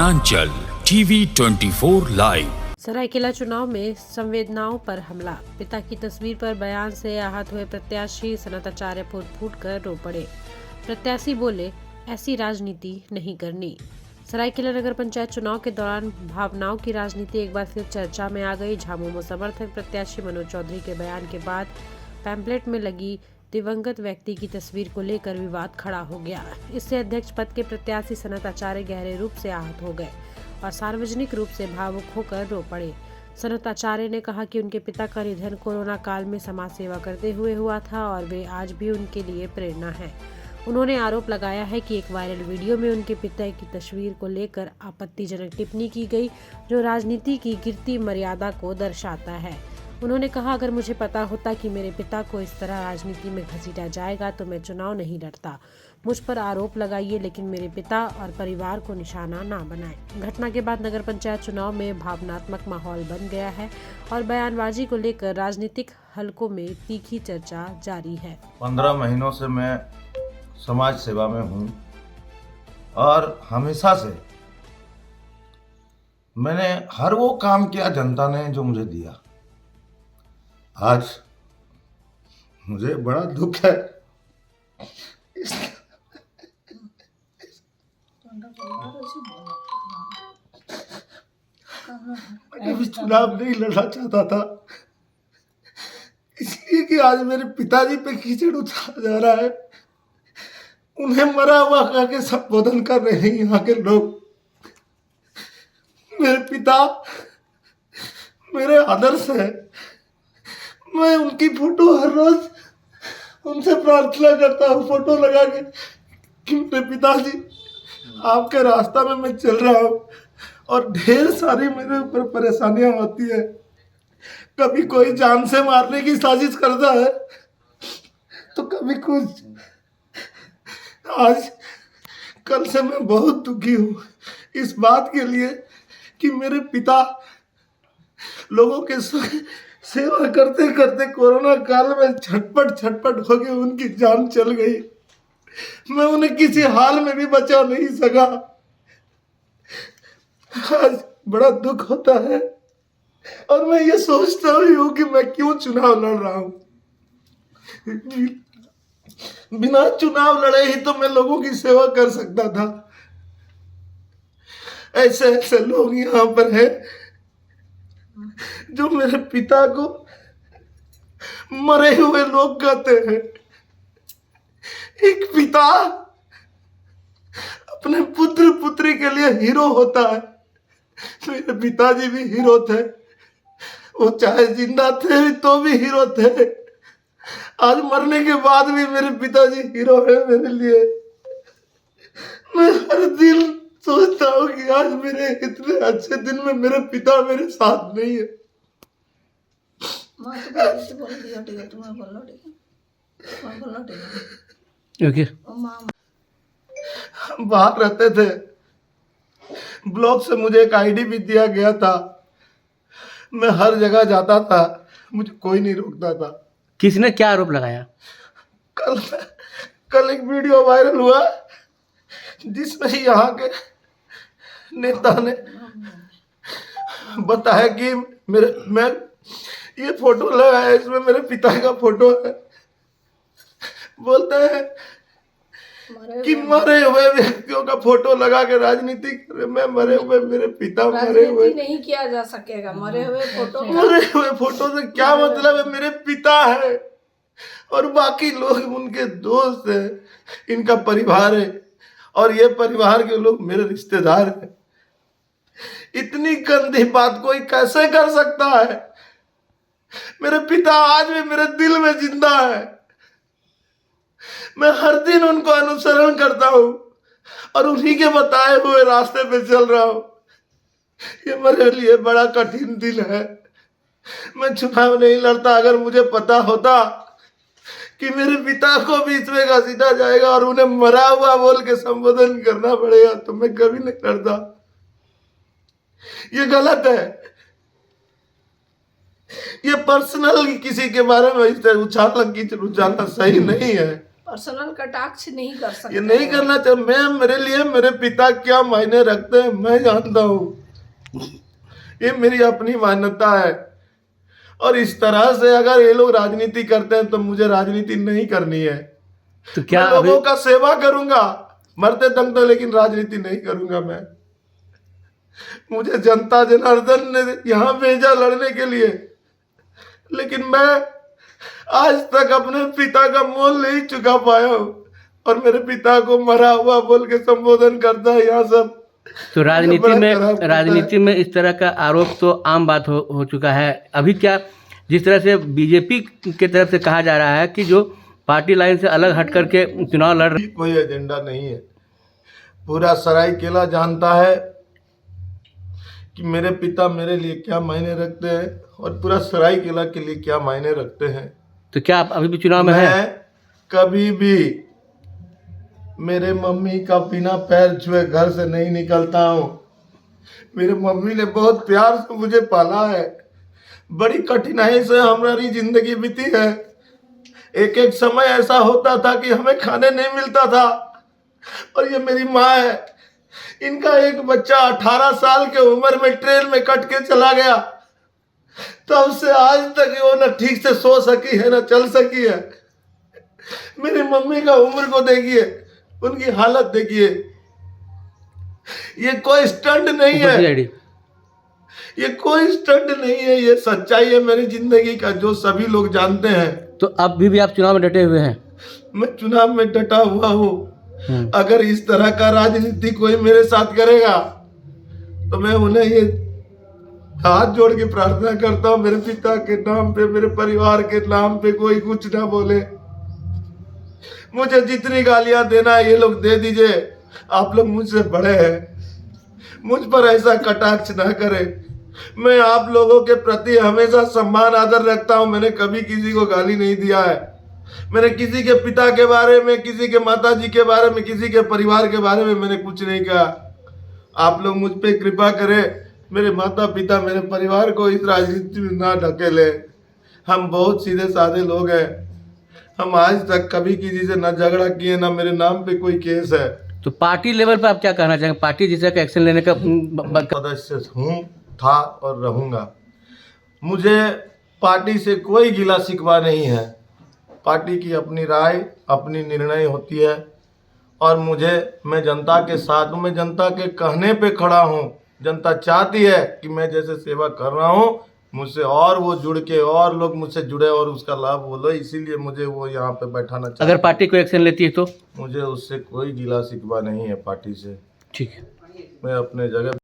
वनांचल TV 24 live. Seraikela चुनाव में संवेदनाओं पर हमला, पिता की तस्वीर पर बयान से आहत हुए प्रत्याशी सनत आचार्य फूट कर रो पड़े। प्रत्याशी बोले, ऐसी राजनीति नहीं करनी। सरायकेला नगर पंचायत चुनाव के दौरान भावनाओं की राजनीति एक बार फिर चर्चा में आ गई। झामुमो समर्थक प्रत्याशी मनोज चौधरी के बयान के बाद पैम्पलेट में लगी दिवंगत व्यक्ति की तस्वीर को लेकर विवाद खड़ा हो गया। इससे अध्यक्ष पद के प्रत्याशी सनत आचार्य गहरे रूप से आहत हो गए और सार्वजनिक रूप से भावुक होकर रो पड़े। सनत आचार्य ने कहा कि उनके पिता का निधन कोरोना काल में समाज सेवा करते हुए हुआ था और वे आज भी उनके लिए प्रेरणा है। उन्होंने आरोप लगाया है कि एक वायरल वीडियो में उनके पिता की तस्वीर को लेकर आपत्तिजनक टिप्पणी की गई, जो राजनीति की गिरती मर्यादा को दर्शाता है। उन्होंने कहा, अगर मुझे पता होता कि मेरे पिता को इस तरह राजनीति में घसीटा जाएगा तो मैं चुनाव नहीं लड़ता। मुझ पर आरोप लगाइए, लेकिन मेरे पिता और परिवार को निशाना ना बनाएं। घटना के बाद नगर पंचायत चुनाव में भावनात्मक माहौल बन गया है और बयानबाजी को लेकर राजनीतिक हलकों में तीखी चर्चा जारी है। 15 महीनों से मैं समाज सेवा में हूँ और हमेशा से मैंने हर वो काम किया जनता ने जो मुझे दिया। आज मुझे बड़ा दुख है। मैं कभी चुनाव नहीं लड़ना चाहता था, इसलिए कि आज मेरे पिताजी पे कीचड़ उछाला जा रहा है। उन्हें मरा हुआ कह के संबोधन कर रहे हैं यहाँ के लोग। मेरे पिता मेरे आदर्श है। मैं उनकी फोटो हर रोज उनसे प्रार्थना करता हूँ, फोटो लगा के, कि मेरे पिताजी आपके रास्ता में मैं चल रहा हूँ और ढेर सारी मेरे ऊपर परेशानियां होती है। कभी कोई जान से मारने की साजिश करता है तो कभी कुछ। आज कल से मैं बहुत दुखी हूँ इस बात के लिए कि मेरे पिता लोगों के सेवा करते करते कोरोना काल में छटपट हो के उनकी जान चल गई। मैं उन्हें किसी हाल में भी बचा नहीं सका। आज बड़ा दुख होता है और मैं ये सोचता हूँ कि मैं क्यों चुनाव लड़ रहा हूँ। बिना चुनाव लड़े ही तो मैं लोगों की सेवा कर सकता था। ऐसे ऐसे लोग यहाँ पर हैं जो मेरे पिता को मरे हुए लोग कहते हैं। एक पिता अपने पुत्र पुत्री के लिए हीरो होता है। मेरे पिताजी भी हीरो थे, वो चाहे जिंदा थे तो भी हीरो थे। आज मरने के बाद भी मेरे पिताजी हीरो है मेरे लिए। मैं हर दिन सोचता हूँ कि आज मेरे इतने अच्छे दिन में मेरे पिता मेरे साथ नहीं है। हम बाहर रहते थे, ब्लॉक से मुझे एक आईडी भी दिया गया था। मैं हर जगह जाता था, मुझे कोई नहीं रोकता था। किसने क्या आरोप लगाया? कल एक वीडियो वायरल हुआ जिसमें यहाँ के नेता ने बताया कि मैं ये फोटो लगाया, इसमें मेरे पिता का फोटो है। बोलते हैं कि मरे हुए व्यक्तियों का फोटो लगा के राजनीति करे। मैं मरे हुए, मेरे पिता मरे हुए नहीं किया जा सकेगा। मरे हुए फोटो से क्या मतलब है? मेरे पिता है और बाकी लोग उनके दोस्त हैं, इनका परिवार है और ये परिवार के लोग मेरे रिश्तेदार हैं। इतनी गंदी बात कोई कैसे कर सकता है? मेरे पिता आज भी मेरे दिल में जिंदा है। मैं हर दिन उनको अनुसरण करता हूँ और उन्हीं के बताए हुए रास्ते पे चल रहा हूँ। ये मेरे लिए बड़ा कठिन दिन है। मैं चुनाव नहीं लड़ता। अगर मुझे पता होता कि मेरे पिता को भी इसमें घसीटा जाएगा और उन्हें मरा हुआ बोल के संबोधन करना पड़ेगा तो मैं कभी नहीं लड़ता। ये गलत है। ये पर्सनल किसी के बारे में इस तरह उछालना सही नहीं है। पर्सनल कटाक्ष नहीं कर सकते ये नहीं करना चाहिए। मेरे लिए मेरे पिता क्या मायने रखते हैं मैं जानता हूँ। ये मेरी अपनी मान्यता है और इस तरह से अगर ये लोग राजनीति करते हैं तो मुझे राजनीति नहीं करनी है। तो क्या मैं लोगों अभी का सेवा करूंगा मरते दम तक, लेकिन राजनीति नहीं करूंगा मैं। मुझे जनता जनार्दन ने यहाँ भेजा लड़ने के लिए, लेकिन मैं आज तक अपने पिता का मोल नहीं चुका पाया हूँ और मेरे पिता को मरा हुआ बोल के संबोधन करता है यहाँ सब। तो मुझे बड़ा खराब लगता है। राजनीति में इस तरह का आरोप तो आम बात हो चुका है। अभी क्या जिस तरह से बीजेपी की तरफ से कहा जा रहा है कि जो पार्टी लाइन से अलग हट करके चुनाव लड़ रहे, कोई एजेंडा नहीं है। पूरा सरायकेला जानता है कि मेरे पिता मेरे लिए क्या मायने रखते हैं और पूरा सरायकेला के लिए क्या मायने रखते हैं। तो क्या आप अभी भी चुनाव में हैं? मैं कभी भी मेरे मम्मी का बिना पैर छुए घर से नहीं निकलता हूँ। मेरे मम्मी ने बहुत प्यार से मुझे पाला है। बड़ी कठिनाई से हमारी जिंदगी बीती है। एक एक समय ऐसा होता था कि हमें खाने नहीं मिलता था और ये मेरी माँ है, इनका एक बच्चा 18 साल के उम्र में ट्रेन में कट के चला गया। तब से आज तक वो न ठीक से सो सकी है न चल सकी है। मेरी मम्मी का उम्र को देखिए, उनकी हालत देखिए। ये कोई स्टंट नहीं है, ये कोई स्टंट नहीं है, ये सच्चाई है मेरी जिंदगी का जो सभी लोग जानते हैं। तो अब भी आप चुनाव में डटे हुए हैं? मैं चुनाव में डटा हुआ हूँ। अगर इस तरह का राजनीति कोई मेरे साथ करेगा तो मैं उन्हें ये हाथ जोड़ के प्रार्थना करता हूँ, मेरे पिता के नाम पे, मेरे परिवार के नाम पे कोई कुछ ना बोले। मुझे जितनी गालियां देना है ये लोग दे दीजिए। आप लोग मुझसे बड़े हैं, मुझ पर ऐसा कटाक्ष ना करें। मैं आप लोगों के प्रति हमेशा सम्मान आदर रखता हूं। मैंने कभी किसी को गाली नहीं दिया है। मैंने किसी के पिता के बारे में, किसी के माता जी के बारे में, किसी के परिवार के बारे में मैंने कुछ नहीं कहा। आप लोग मुझ पे कृपा करें, मेरे माता पिता, मेरे परिवार को इस राजनीति में ना ढकेले। हम बहुत सीधे साधे लोग हैं। हम आज तक कभी किसी से ना झगड़ा किए, ना मेरे नाम पे कोई केस है। तो पार्टी लेवल पर आप क्या कहना चाहेंगे? पार्टी जिस तरह का एक्शन लेने का सदस्य हूँ, था और रहूँगा। मुझे पार्टी से कोई गिला शिकवा नहीं है। पार्टी की अपनी राय, अपनी निर्णय होती है और मैं जनता के साथ हूँ। मैं जनता के कहने पे खड़ा हूँ। जनता चाहती है कि मैं जैसे सेवा कर रहा हूँ मुझसे और वो जुड़ के और लोग मुझसे जुड़े और उसका लाभ बोलो, इसीलिए मुझे वो यहाँ पे बैठाना चाहिए। अगर पार्टी कोई एक्शन लेती है तो मुझे उससे कोई गिला शिकवा नहीं है पार्टी से। ठीक है। मैं अपने जगह